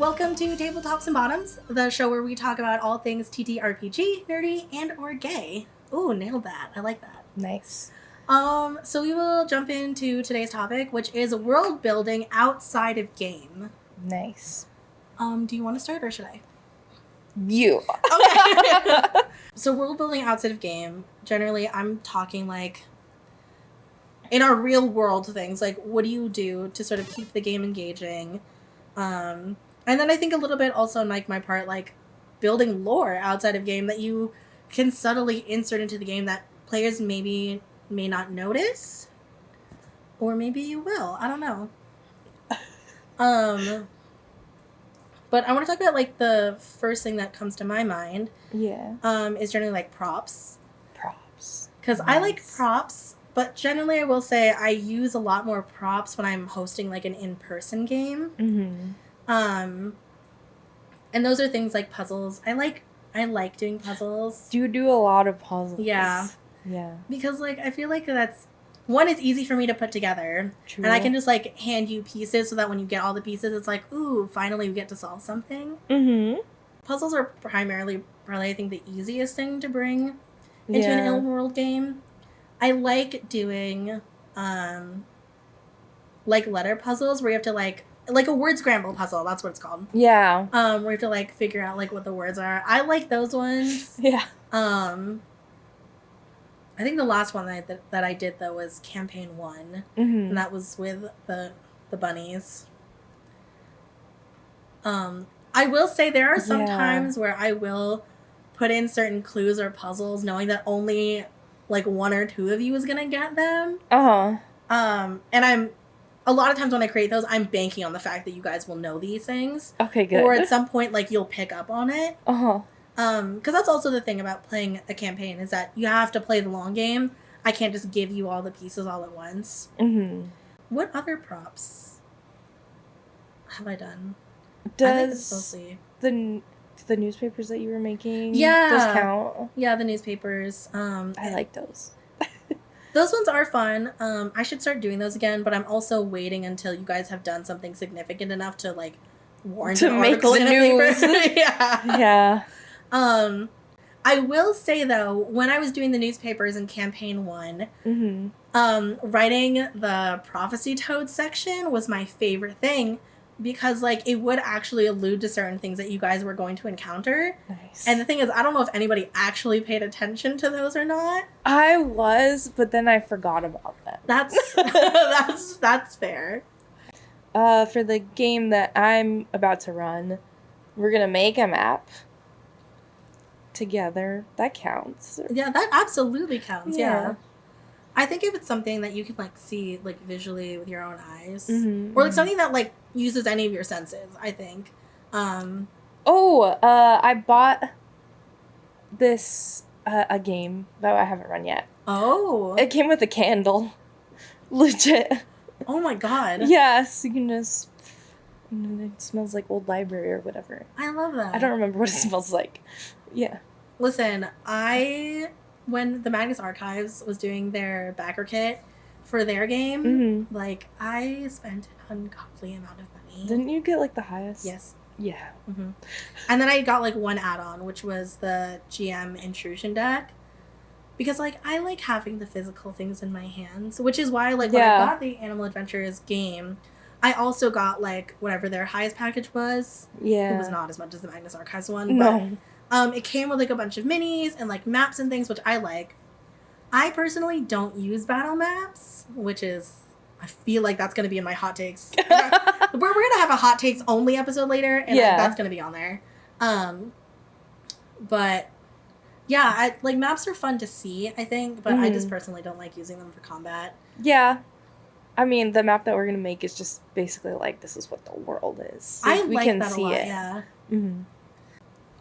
Welcome to Tabletops and Bottoms, the show where we talk about all things TTRPG, nerdy, and or gay. Ooh, nailed that. I like that. Nice. So we will jump into today's topic, which is world building outside of game. Nice. Do you want to start or should I? You. Okay. So world building outside of game, generally I'm talking like in our real world things, like what do you do to sort of keep the game engaging? And then I think a little bit also on like my part, like building lore outside of game that you can subtly insert into the game that players may not notice, or maybe you will. I don't know. But I want to talk about like the first thing that comes to my mind. Yeah. Is generally like props. Because Nice. I like props, but generally I will say I use a lot more props when I'm hosting like an in-person game. Mm-hmm. And those are things like puzzles. I like doing puzzles. You do a lot of puzzles. Yeah. Yeah. Because like I feel like that's one, it's easy for me to put together. True. And I can just like hand you pieces so that when you get all the pieces it's like, ooh, finally we get to solve something. Mm-hmm. Puzzles are primarily probably I think the easiest thing to bring into an in-world game. I like doing like letter puzzles where you have to like a word scramble puzzle, that's what it's called. Yeah. Where you have to like figure out like what the words are. I like those ones. Yeah. I think the last one that I did though was campaign 1. Mm-hmm. And that was with the bunnies. I will say there are some times where I will put in certain clues or puzzles knowing that only like 1 or 2 of you is gonna get them. Uh-huh. And a lot of times when I create those, I'm banking on the fact that you guys will know these things. Okay, good. Or at some point, like, you'll pick up on it. Uh-huh. Because that's also the thing about playing a campaign, is that you have to play the long game. I can't just give you all the pieces all at once. Mm-hmm. What other props have I done? Does the newspapers that you were making, yeah, those count? Yeah, the newspapers. I like those. Those ones are fun. I should start doing those again, but I'm also waiting until you guys have done something significant enough to like warrant an article in a paper. Yeah. Yeah. I will say though, when I was doing the newspapers in campaign 1, mm-hmm. Writing the prophecy toad section was my favorite thing because like it would actually allude to certain things that you guys were going to encounter. Nice. And the thing is, I don't know if anybody actually paid attention to those or not. I was, but then I forgot about them. That's fair. For the game that I'm about to run, we're gonna make a map together. That counts. Yeah, that absolutely counts. Yeah. I think if it's something that you can like see like visually with your own eyes, mm-hmm. or like something that like uses any of your senses, I think. I bought this a game that I haven't run yet. Oh. It came with a candle. Legit. Oh my god. Yes, you can just. It smells like old library or whatever. I love that. I don't remember what it smells like. Yeah. Listen, when the Magnus Archives was doing their backer kit for their game, mm-hmm. like, I spent an ungodly amount of money. Didn't you get, like, the highest? Yes. Yeah. Mm-hmm. And then I got, like, one add-on, which was the GM Intrusion deck. Because, like, I like having the physical things in my hands, which is why, like, when I got the Animal Adventures game, I also got, like, whatever their highest package was. Yeah. It was not as much as the Magnus Archives one, no. but... it came with, like, a bunch of minis and, like, maps and things, which I like. I personally don't use battle maps, which is... I feel like that's going to be in my hot takes. we're going to have a hot takes only episode later, and that's going to be on there. But, yeah, like, maps are fun to see, I think, but I just personally don't like using them for combat. Yeah. I mean, the map that we're going to make is just basically, like, this is what the world is. So we like that a lot, yeah. Mm-hmm.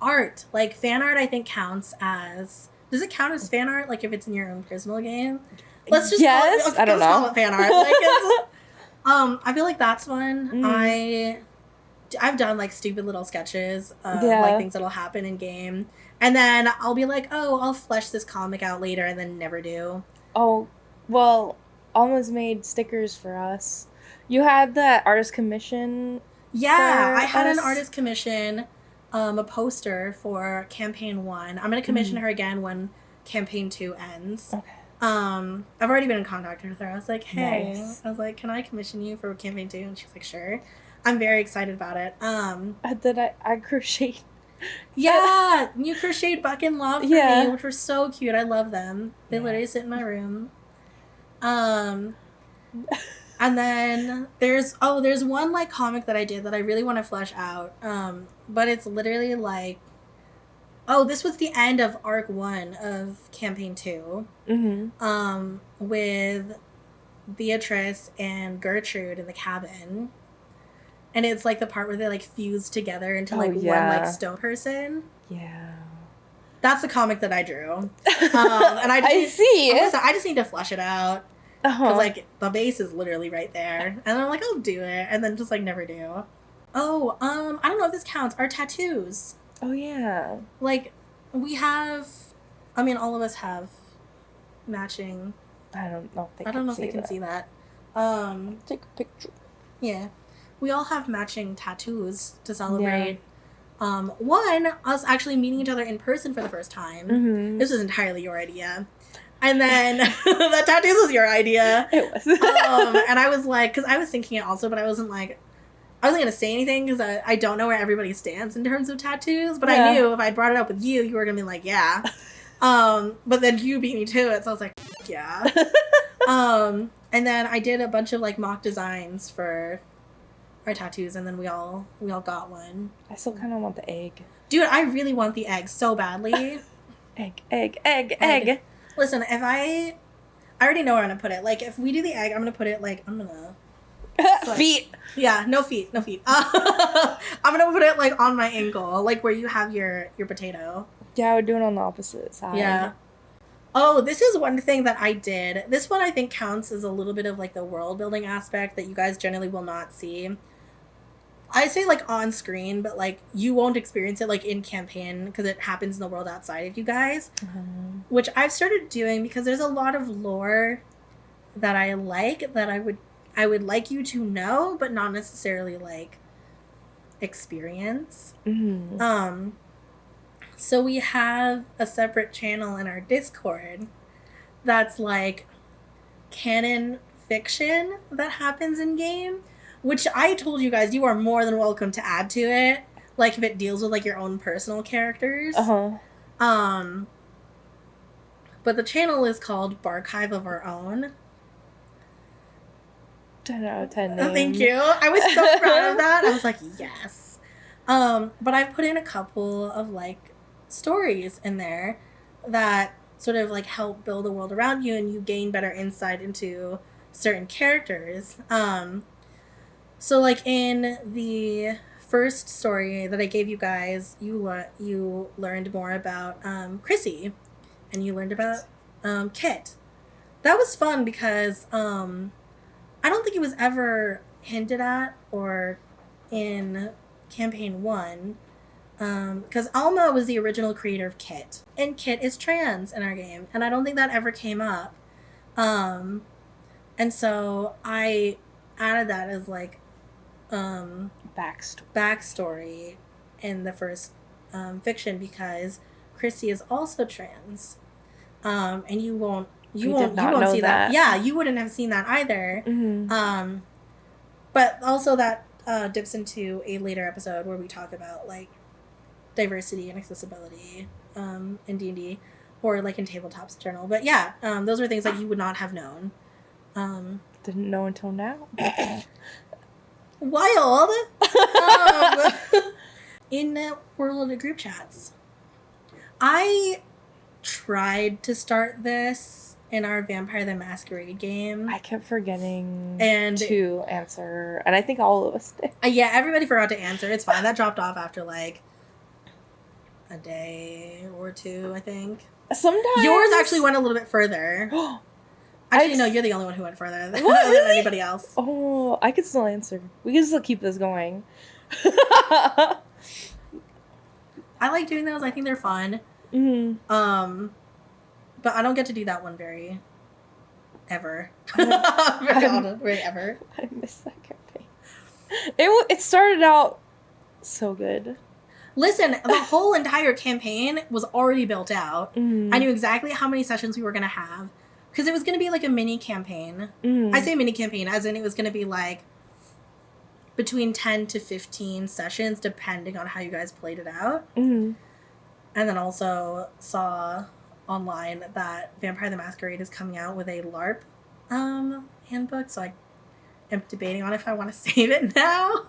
Art, like fan art, I think counts as. Does it count as fan art? Like if it's in your own personal game? Let's just call it, I don't know. Call it fan art. Like, I feel like that's one. I've done like stupid little sketches of like things that'll happen in game, and then I'll be like, oh, I'll flesh this comic out later, and then never do. Oh, well, Alma's made stickers for us. You had that artist commission Yeah, I had an us? artist commission a poster for campaign 1. I'm gonna commission her again when campaign 2 ends. Okay. I've already been in contact with her. I was like, hey, Nice. I was like, can I commission you for campaign 2? And she's like, sure. I'm very excited about it. Did I crochet? Yeah, you crocheted Buck and Love for Yeah. me, which were so cute. I love them. They Yeah. literally sit in my room. And then there's one like comic that I did that I really want to flesh out. But it's literally like, this was the end of arc 1 of campaign 2. Mm-hmm. With Beatrice and Gertrude in the cabin. And it's like the part where they like fuse together into like one like stone person. Yeah. That's the comic that I drew. And I see. I just need to flesh it out. Because, like, the base is literally right there. And I'm like, I'll do it. And then just, like, never do. Oh, I don't know if this counts. Our tattoos. Oh, yeah. Like, we have... I mean, all of us have matching... I don't know if they can see that. Take a picture. Yeah. We all have matching tattoos to celebrate. Yeah. One, us actually meeting each other in person for the first time. Mm-hmm. This was entirely your idea. And then the tattoos was your idea. It was. And I was like, because I was thinking it also, but I wasn't going to say anything because I don't know where everybody stands in terms of tattoos. But I knew if I brought it up with you, you were going to be like, yeah. But then you beat me to it. So I was like, yeah. And then I did a bunch of like mock designs for our tattoos. And then we all got one. I still kind of want the egg. Dude, I really want the egg so badly. Egg. Listen, if I already know where I'm going to put it. Like, if we do the egg, I'm going to put it, like, I'm going to... feet. Yeah, no feet. I'm going to put it, like, on my ankle. Like, where you have your potato. Yeah, I would do it on the opposite side. Yeah. Oh, this is one thing that I did. This one, I think, counts as a little bit of, like, the world building aspect that you guys generally will not see. I say, like, on screen, but, like, you won't experience it, like, in campaign because it happens in the world outside of you guys. Mm-hmm. Which I've started doing because there's a lot of lore that I like that I would like you to know, but not necessarily, like, experience. Mm-hmm. So we have a separate channel in our Discord that's, like, canon fiction that happens in game. Which I told you guys, you are more than welcome to add to it. Like, if it deals with, like, your own personal characters. Uh-huh. But the channel is called Barchive of Our Own. 10 out of 10 name. Thank you. I was so proud of that. I was like, yes. But I put in a couple of, like, stories in there that sort of, like, help build the world around you and you gain better insight into certain characters. So, like, in the first story that I gave you guys, you learned more about Chrissy, and you learned about Kit. That was fun because I don't think it was ever hinted at or in campaign 1, because Alma was the original creator of Kit, and Kit is trans in our game, and I don't think that ever came up. And so I added that as, like, backstory in the first fiction because Chrissy is also trans, and you won't see that. Yeah, you wouldn't have seen that either. Mm-hmm. But also that dips into a later episode where we talk about, like, diversity and accessibility in D&D or, like, in tabletops in general. But yeah, those are things that you would not have known. Didn't know until now. Wild. In world group chats, I tried to start this in our Vampire the Masquerade game. I kept forgetting to answer, and I think all of us did. Yeah, everybody forgot to answer. It's fine. That dropped off after, like, a day or two, I think. Sometimes yours actually went a little bit further. Actually, no, you're the only one who went further than anybody else. Oh, I could still answer. We can still keep this going. I like doing those. I think they're fun. Mm-hmm. But I don't get to do that one very ever. Very ever. I miss that campaign. It started out so good. Listen, the whole entire campaign was already built out. Mm. I knew exactly how many sessions we were going to have because it was going to be like a mini campaign. Mm. I say mini campaign as in it was going to be like between 10 to 15 sessions depending on how you guys played it out. Mm. And then also saw online that Vampire the Masquerade is coming out with a LARP handbook, so I am debating on if I want to save it now.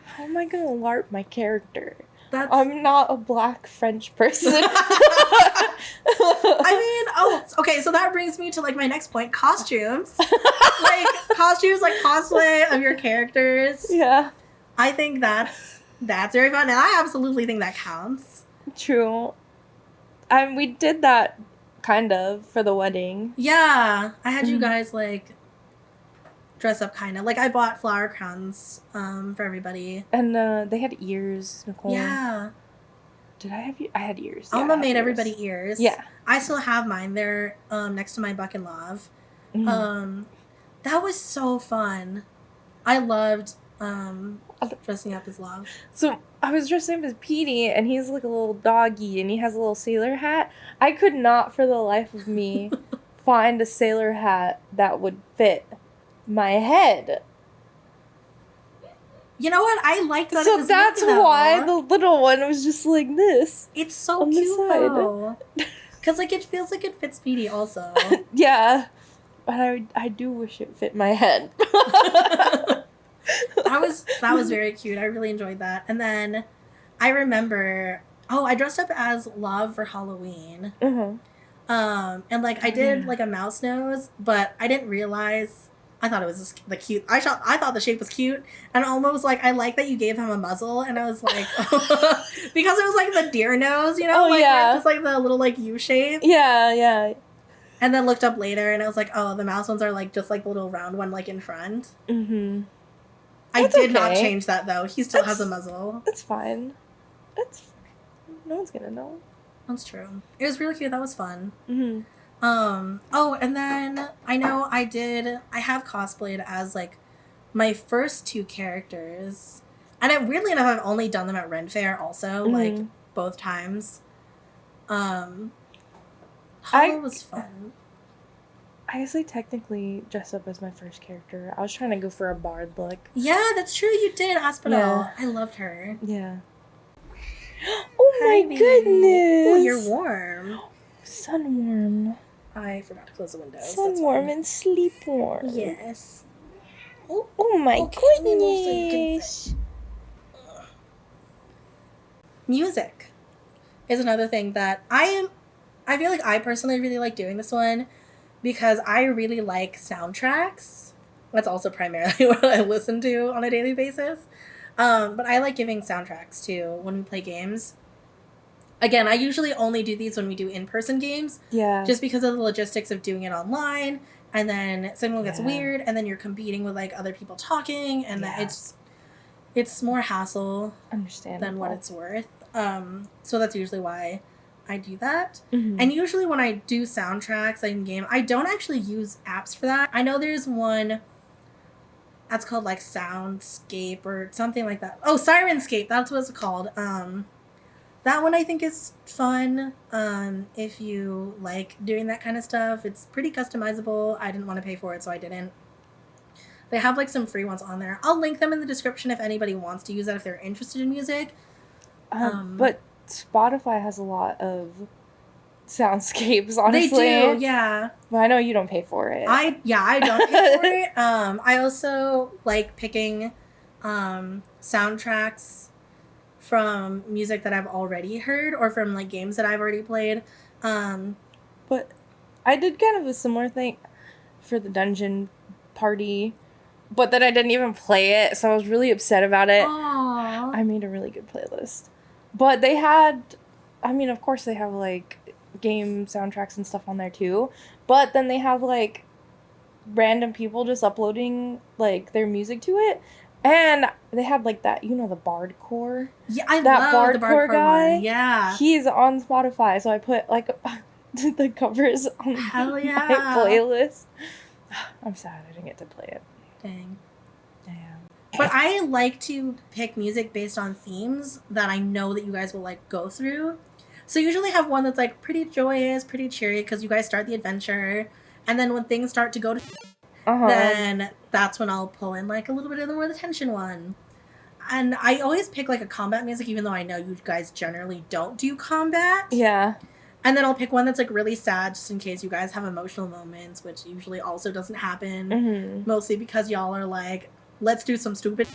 How am I gonna LARP my character? That's... I'm not a black French person. Okay, so that brings me to like my next point, costumes. Like cosplay of your characters. Yeah. I think that's very fun, and I absolutely think that counts. True. We did that kind of for the wedding. Yeah, I had you guys like dress up kind of. Like I bought flower crowns for everybody. And they had ears, Nicole. Yeah. Did I have I had ears. Alma made everybody ears. Yeah. I still have mine. They're next to my Buck and Love. That was so fun. I loved dressing up as Love. So I was dressing up as Petey, and he's like a little doggy, and he has a little sailor hat. I could not for the life of me find a sailor hat that would fit my head. You know what? I liked that. So that's why the little one was just like this. It's so cute though. Because like it feels like it fits Petey also. Yeah. But I do wish it fit my head. That was very cute. I really enjoyed that. And then I remember, I dressed up as Love for Halloween. Mm-hmm. And like I did like a mouse nose, but I didn't realize. I thought it was just the cute. I thought the shape was cute, and almost like I like that you gave him a muzzle, and I was like, because it was like the deer nose, you know, just like the little like U shape. Yeah, yeah. And then looked up later, and I was like, oh, the mouse ones are like just like the little round one like in front. Mm-hmm. I did not change that though. He still has a muzzle. It's fine. No one's gonna know. That's true. It was really cute. That was fun. Mm-hmm. And then I know I have cosplayed as like my first two characters, and weirdly enough I've only done them at Ren Fair also, like both times. Hollow was fun. I guess I technically dressed up as my first character. I was trying to go for a bard look. Yeah, that's true, you did, Aspinall. Yeah. I loved her. Yeah. Oh my goodness! Oh, you're warm. Sun warm. I forgot to close the windows. Sun warm and sleep warm. Yes. Oh my goodness. Music is another thing that I feel like I personally really like doing this one because I really like soundtracks. That's also primarily what I listen to on a daily basis. But I like giving soundtracks too when we play games. Again, I usually only do these when we do in-person games. Yeah. Just because of the logistics of doing it online, and then signal gets weird, and then you're competing with like other people talking, and then it's more hassle than what it's worth. So that's usually why I do that. Mm-hmm. And usually when I do soundtracks in game, I don't actually use apps for that. I know there's one that's called like Soundscape or something like that. Oh, Sirenscape, that's what it's called. That one I think is fun if you like doing that kind of stuff. It's pretty customizable. I didn't want to pay for it, so I didn't. They have like some free ones on there. I'll link them in the description if anybody wants to use that if they're interested in music. But Spotify has a lot of soundscapes, honestly. They do, yeah. But I know you don't pay for it. I don't pay for it. I also like picking soundtracks from music that I've already heard or from like games that I've already played. But I did kind of a similar thing for the dungeon party, but then I didn't even play it, so I was really upset about it. Aww. I made a really good playlist. But they had, of course they have like game soundtracks and stuff on there too, but then they have like random people just uploading like their music to it. And they had like that, the Bardcore. Yeah, I love the Bardcore guy. One. Yeah. He's on Spotify, so I put like the covers on my playlist. I'm sad I didn't get to play it. Dang. Damn. But I like to pick music based on themes that I know that you guys will like go through. So usually have one that's like pretty joyous, pretty cheery because you guys start the adventure, and then when things start to go to then that's when I'll pull in like a little bit of the more the tension one. And I always pick like a combat music, even though I know you guys generally don't do combat. Yeah. And then I'll pick one that's like really sad, just in case you guys have emotional moments, which usually also doesn't happen. Mm-hmm. Mostly because y'all are like, let's do some stupid.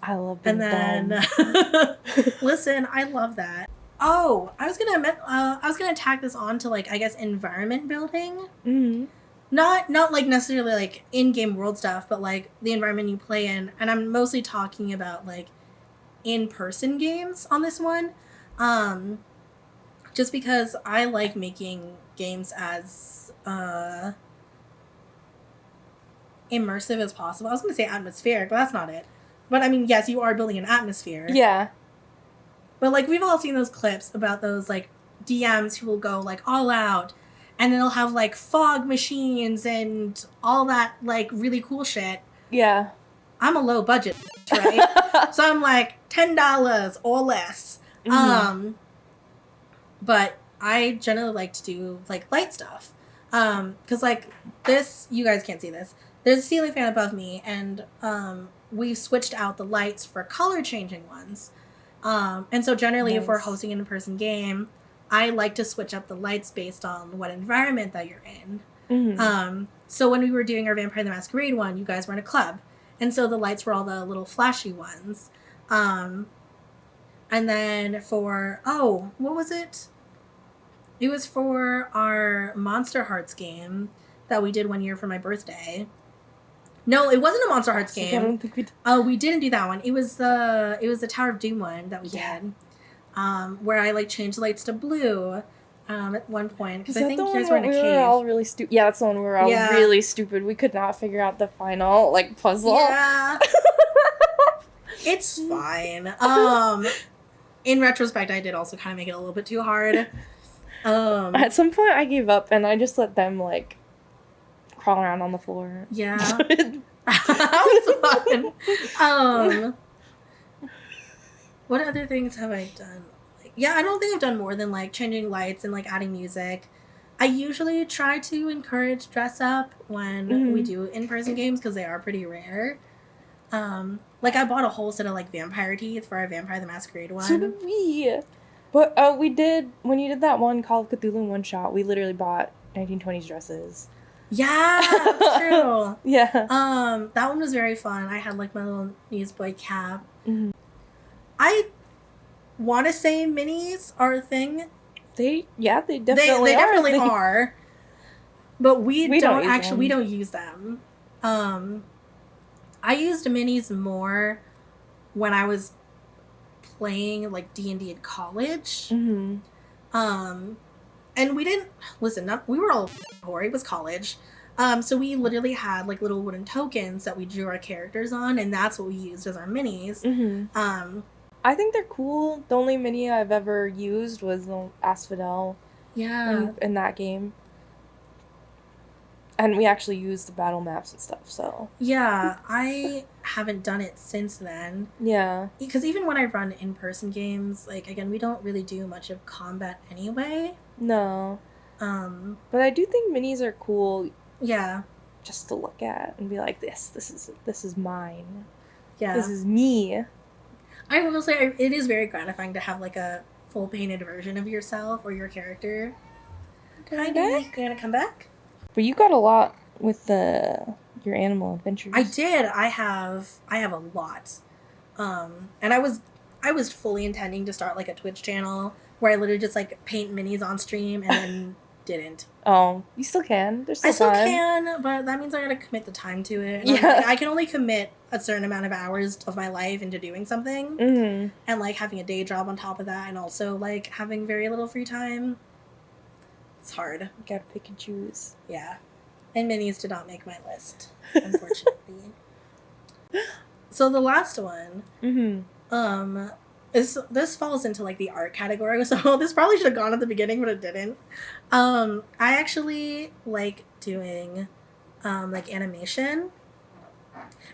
I love being And then, listen, I love that. Oh, I was gonna tack this on to like I guess environment building. Mm-hmm. Not like necessarily like in-game world stuff, but like the environment you play in, and I'm mostly talking about like in-person games on this one. Just because I like making games as immersive as possible. I was going to say atmospheric, but that's not it. But I mean, yes, you are building an atmosphere. Yeah. But like we've all seen those clips about those like DMs who will go like all out, and then they'll have like fog machines and all that like really cool shit. Yeah. I'm a low budget, right? So I'm like $10 or less. Mm-hmm. But I generally like to do like light stuff. Because like this, you guys can't see this. There's a ceiling fan above me, and we've switched out the lights for color changing ones. And so generally, if we're hosting an in-person game, I like to switch up the lights based on what environment that you're in. Mm-hmm. So when we were doing our Vampire the Masquerade one, you guys were in a club, and so the lights were all the little flashy ones. And then for, what was it? It was for our Monster Hearts game that we did one year for my birthday. No, it wasn't a Monster Hearts game. I don't think we did. Oh, we didn't do that one. It was the Tower of Doom one that we did. Where I like changed the lights to blue at one point. Because I think you guys were in a cave. We were all really stupid. Yeah, that's the one we were all really stupid. We could not figure out the final like puzzle. Yeah. It's fine. In retrospect, I did also kind of make it a little bit too hard. At some point, I gave up and I just let them like crawl around on the floor. Yeah, that was fun. What other things have I done? Yeah, I don't think I've done more than like changing lights and like adding music. I usually try to encourage dress up when we do in-person games because they are pretty rare. Like I bought a whole set of like vampire teeth for our Vampire the Masquerade one. So did we. But we did, when you did that one Call of Cthulhu one-shot, we literally bought 1920s dresses. Yeah, that's true. Yeah. That one was very fun. I had like my little newsboy cap. Mm-hmm. I want to say minis are a thing. They definitely are. But we don't use them. I used minis more when I was playing like D&D in college. Mm-hmm. And we didn't we were all poor. It was college. So we literally had like little wooden tokens that we drew our characters on, and that's what we used as our minis. Mm-hmm. I think they're cool. The only mini I've ever used was the Asphodel. Yeah. In that game. And we actually used the battle maps and stuff, so. Yeah, I haven't done it since then. Yeah. Because even when I run in-person games, like, again, we don't really do much of combat anyway. No. But I do think minis are cool. Yeah. Just to look at and be like, this is mine. Yeah. This is me. I will say, it is very gratifying to have, like, a full painted version of yourself or your character. Gonna come back? But you got a lot with your animal adventures. I did. I have a lot. And I was fully intending to start like a Twitch channel where I literally just like paint minis on stream and then didn't. Oh, you still can. There's still time. I still can, but that means I gotta commit the time to it. And yeah. I can only commit a certain amount of hours of my life into doing something. Mm-hmm. And like having a day job on top of that, and also like having very little free time. It's hard. You gotta pick and choose. Yeah. And minis did not make my list, unfortunately. So the last one, this falls into like the art category. So this probably should have gone at the beginning, but it didn't. I actually like doing like animation.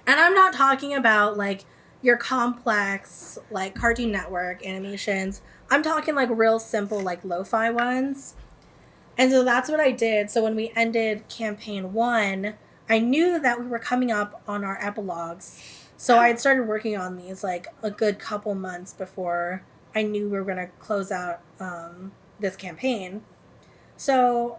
And I'm not talking about like your complex like Cartoon Network animations. I'm talking like real simple like lo-fi ones. And so that's what I did. So when we ended campaign 1, I knew that we were coming up on our epilogues. So I had started working on these like a good couple months before I knew we were going to close out this campaign. So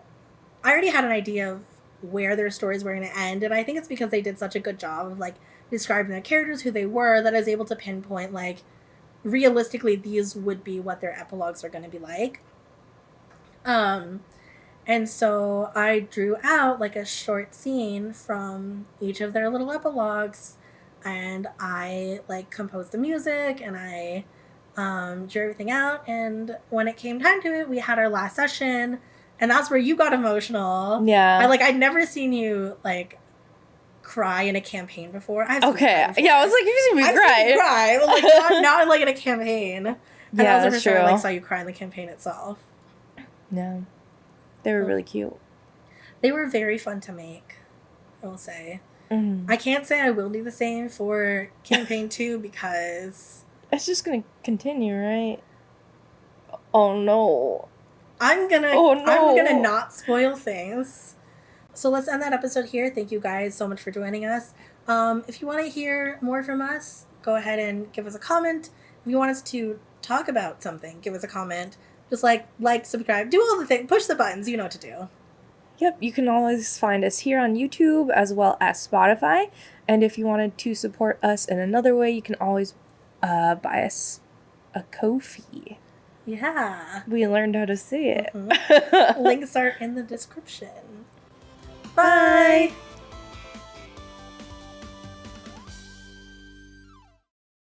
I already had an idea of where their stories were going to end. And I think it's because they did such a good job of like describing their characters, who they were, that I was able to pinpoint like realistically these would be what their epilogues are going to be like. And so I drew out like a short scene from each of their little epilogues, and I like composed the music, and I drew everything out. And when it came time to it, we had our last session, and that's where you got emotional. Yeah. I'd never seen you like cry in a campaign before. Okay. Yeah, I was like, you've seen me cry, but like not like in a campaign. And Yeah, that was the that's first true. time I like saw you cry in the campaign itself. Yeah. They were really cute. They were very fun to make, I will say. Mm-hmm. I can't say I will do the same for campaign 2 because it's just gonna continue, right? Oh no. I'm gonna not spoil things. So let's end that episode here. Thank you guys so much for joining us. If you want to hear more from us, go ahead and give us a comment. If you want us to talk about something, give us a comment. Just like, subscribe, do all the things, push the buttons, you know what to do. Yep, you can always find us here on YouTube as well as Spotify. And if you wanted to support us in another way, you can always buy us a Ko-fi. Yeah. We learned how to say it. Mm-hmm. Links are in the description. Bye!